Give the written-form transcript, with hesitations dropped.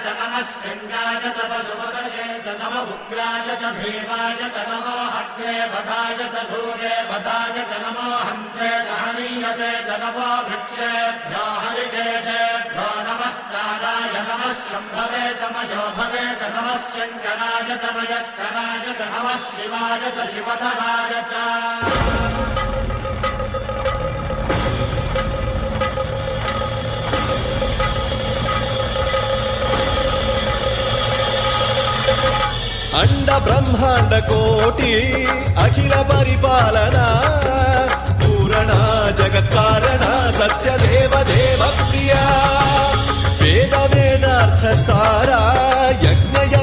च नमः शृङ्गाय च पशुपतये च नम उग्राय च भीमाय च नमो हट्ये वधाय च धूरे वधाय च नमो हन्त्रे च हनीयसे च नमो वृक्षेभ्यो हरिकेशेभ्यो नमस्काराय नमः शम्भवे च मयोभवे च नमः शङ्कराय च मयस्कराय च नमः शिवाय च शिवधराय च अंड ब्रह्मांड कोटि अखिल परिपालना पूरणा जगत्कारणा सत्यदेव देव प्रिया वेद वेदार्थ सारा